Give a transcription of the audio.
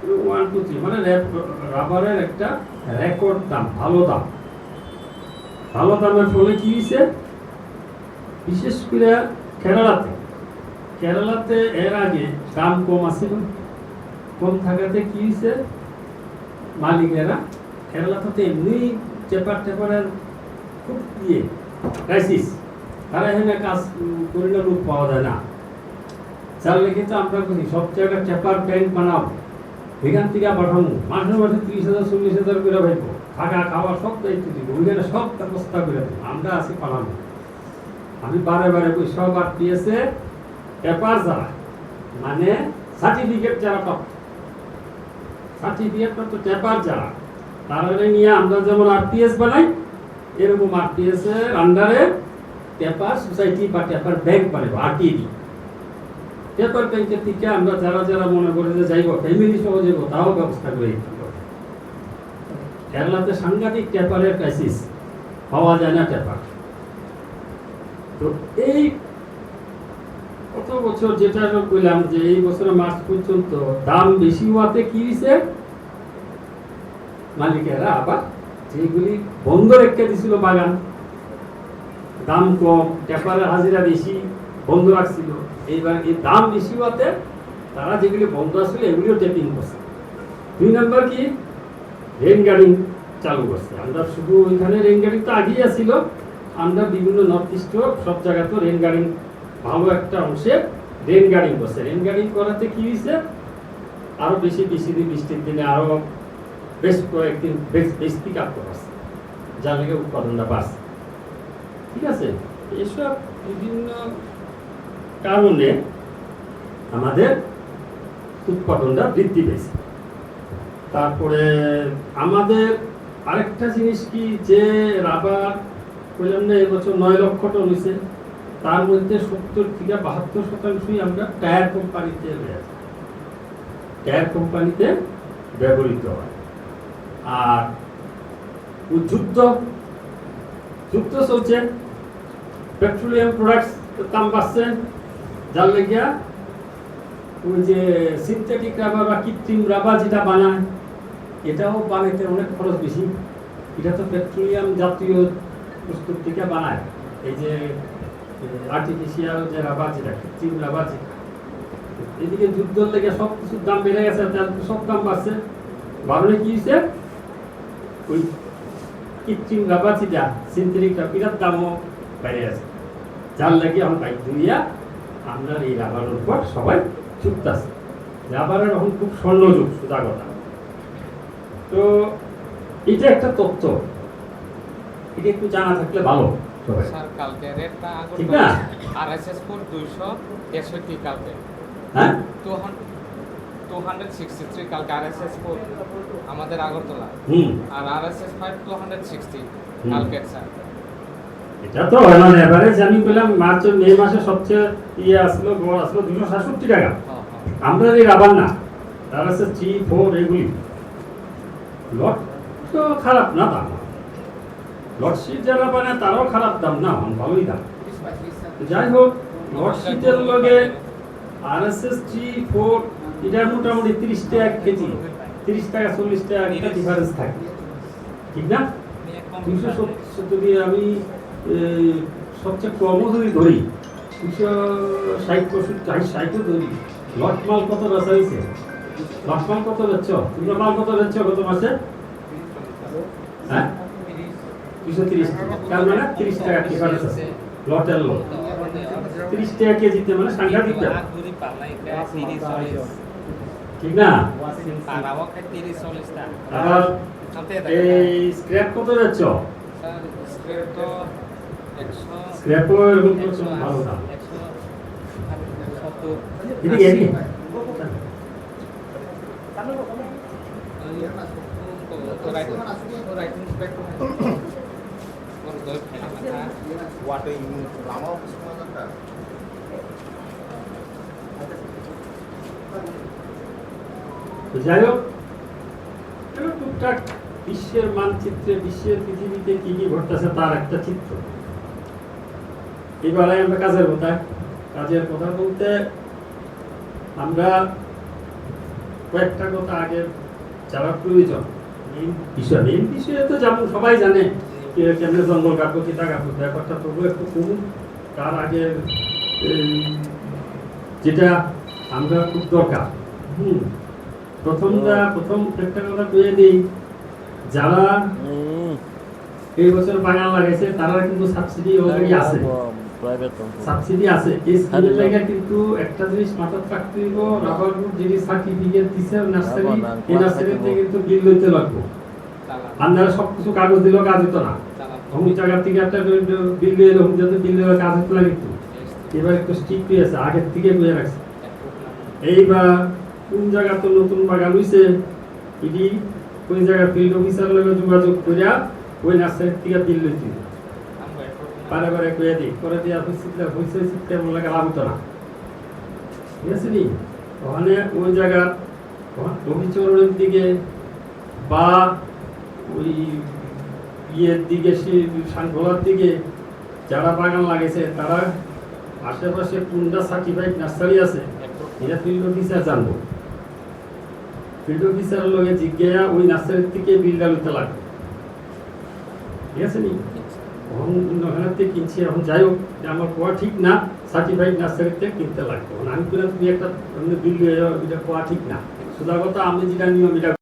1 2 3 মানে রাবারের একটা রেকর্ড দাম, ভালো দাম। ভালো দামের ফলে কি হয়েছে, বিশেষ করে কেরালাতে এর আগে দাম কম আছিল, কম থাকাতে কি হয়েছে, মালিকেরা কেরালাতে তো এমনি টেপারের খুব ক্রাইসিস, তারা এখানে কাজ করিলে লোক পাওয়া যায় না। যার লেগে তো আমরা করি সব জায়গায় টেপার ব্যাংক বানাবো, এখান থেকে পাঠাবো, মাসে 30,000 40,000 করে ভাইব, থাকা খাওয়া সব দায়িত্ব দিব, ওইখানে সব ব্যবস্থা করে দেবো, আমরা আছি পালাবো। আমি বারে কই সব আরটিএসে পেপার যারা মানে সার্টিফিকেট যারা প্রাপ্ত, সার্টিফিকেট প্রাপ্ত পেপার যারা, তারা নিয়ে আমরা যেমন আরটিএস বানাই, এরকম আরটিএস এর আন্ডারে পেপার সোসাইটি বা পেপার ব্যাংক বানাবো, আরটিডি। পেপার ব্যাংকের থেকে আমরা যারা মনে করে যে যাইব ফ্যামিলি সহ যাইব, তাও ব্যবস্থা করে দিতে হবে। কেরালাতে সাংঘাতিক পেপারের ক্রাইসিস, পাওয়া যায় না পেপার। তো এই কত বছর যেটা কইলাম যে এই বছরের মার্চ পর্যন্ত দাম বেশি হওয়াতে কি হয়েছে, মালিকেরা আবার যেগুলি বন্ধ রেখে দিছিল বাগান, দাম কম, পেপারের হাজিরা বেশি, বন্ধ রাখছিল, এইবার এই দাম বেশি হওয়াতে তারা যেগুলি বন্ধ আসলে এগুলিও টেপিং করছে। 2 নম্বর কি, রেন গার্ডিং চালু করছে। আমরা শুধু ওইখানে রেন গার্ডিং তো আগেই আসছিল, আমরা বিভিন্ন নর্থ ইস্ট সব জায়গাতে রেন গার্ডিং ভালো একটা অংশে রেন গার্ডিং করছে। রেন গার্ডিং করাতে কি হয়েছে, আরো বেশি বৃষ্টির দিনে আরো বেশ কয়েকদিন বেশ পিক আপ করছে, যার লেগে উৎপাদনটা বাড়ছে। ঠিক আছে, এসব বিভিন্ন কারণে আমাদের উৎপাদনটা বৃদ্ধি পেয়েছে। তারপরে আমাদের আরেকটা জিনিস কি, যে রাবার বললাম না এবছর 9 লক্ষ টন হয়েছে, তার মধ্যে 70 থেকে 72% আমরা টায়ার কোম্পানিতে রয়েছে, টায়ার কোম্পানিতে ব্যবহৃত হয়। আর যুদ্ধ চলছে, পেট্রোলিয়াম প্রোডাক্টস দাম বাড়ছে, যার লেগিয়া ওই যে সিনথেটিক রাবার বা কৃত্রিম রাবার যেটা বানায়, এটাও বানাইতে অনেক খরচ বেশি। এটা তো পেট্রোলিয়াম জাতীয় প্রস্তুত থেকে বানায়, এই যে আর্টিফিশিয়াল যে রাবার যেটা, কৃত্রিম রাবার যেটা। এদিকে যুদ্ধের লেগে সব কিছুর দাম বেড়ে গেছে, সব দাম বাড়ছে, বাড়লে কি হয়েছে, ওই কৃত্রিম রাবার যেটা সিনথেটিক রাবার দামও বেড়ে গেছে, যার লাগে আমরা বাইক দুনিয়া আমরা এই রাবারের উপর সবাই চুক্তাছে। রাবারের এখন খুব স্বর্ণযুগ, সোজা কথা। তো এটা একটা তথ্য, এটা একটু জানা থাকলে ভালো। স্যার কালকে রেটটা ঠিক না, আরএসএস কোড 263 কালকে, হ্যাঁ 263 কালকে আরএসএস কোড আমাদের আগরতলা, আর আরএসএস 5 260 কালকে স্যার। এটা তো হয় না এভারেজ, আমি বললাম মার্চ মে মাসে সবচেয়ে আসলো গড় আসলো 267 টাকা। আমরা এই রাবার না, আরএসএস 3 4 এগুলি লট তো খারাপ না দাম, লটশিট যারা বানায় তারাও খারাপ দাম না, ভালোই দাম। যাই হোক, লটশিটের লগে আরএসএস 3 4 এটার মোটামুটি 30 টাকা কেজি, 30 টাকা 40 টাকা একটা ডিফারেন্স থাকে, ঠিক না? 270 দিয়ে আমি সবচেয়ে কমও যদি ধরি 260 ধরি। লট মাল কত বেচা হয়েছে, লট মাল কত বেচছ, তোমরা মাল কত বেচছ গত মাসে? হ্যাঁ 230, তার মানে 30 টাকা ডিফারেন্স আছে লটের লোক, 30 টাকা কেজিতে, মানে সাংঘাতিক ব্যাপার, ঠিক না? আবার এই স্ক্র্যাপ কত বেচছ? স্ক্র্যাপও এরকম ভালো দাম, এদিকে এদিকে যাই হোক, টুকটাক বিশ্বের মানচিত্রে, বিশ্বের পৃথিবীতে কি কি ঘটতেছে তার একটা চিত্র। এবারে আমরা কাজের কথা বলতে আমরা কয়েকটা কথা আগে যারা প্রয়োজন মেইন বিষয়ে তো যেমন সবাই জানে কেমনে জঙ্গল কাটবো কিতা কাটবো, ব্যাপারটা তবু একটু কমুক। তার আগে যেটা আমরা খুব দরকার প্রথম একটা কথা কয়ে দিই, যারা এই বছর বাগান লাগাইছে তারা কিন্তু সাবসিডি অলরেডি আছে, সাবসিডি আছে। এই স্কিমের জায়গা কিন্তু একটা জিনিস মাথায় রাখতে হইব, রাবার গ্রুপ যিনি সার্টিফিকেট দিছে নার্সারি, এই নার্সারিতে কিন্তু বিল লইতে লাগবে। আপনারা সবকিছু কাগজ দিলেও কাজ হতো না, অমনি জায়গার থেকে একটা বিল দিয়ে এলো, যাতে বিল দেওয়ার কাজ হতো না। কিন্তু এবার একটু স্ট্রিক্ট হয়ে আছে, আগের থেকে বুঝে রাখছে। এইবার কোন জায়গা তো নতুন বাগান হইছে, এটি কোন জায়গায় ফিল্ড অফিসার লগে যোগাযোগ করিয়া ওই নার্সারির থেকে বিল লইতে বারে বারে কয়ে দিই, করে দিয়ে হয়েছে শিক্ষা মনে লাগে লাভ হতো না। ঠিক আছে নি? ওখানে ওই জায়গার অভিচরণের দিকে বা ওই ইয়ের দিকে সানগোলার দিকে যারা বাগান লাগাইছে তারা আশেপাশে কোনটা সার্টিফাইড নার্সারি আছে এটা ফিল্ড অফিসার জানবো। ফিল্ড অফিসারের লগে জিজ্ঞাসা ওই নার্সারির থেকে বিলটা লইতে লাগবে। ঠিক আছে নি? ওখানে কিনছি, এখন যাই হোক আমার কোয়া ঠিক না, সার্টিফাইড নার্সারিতে কিনতে লাগবে। আমি কিনা তুমি একটা বিল এটা কোয়া ঠিক না, সোজা কথা আমি যেটা নিয়ম এটা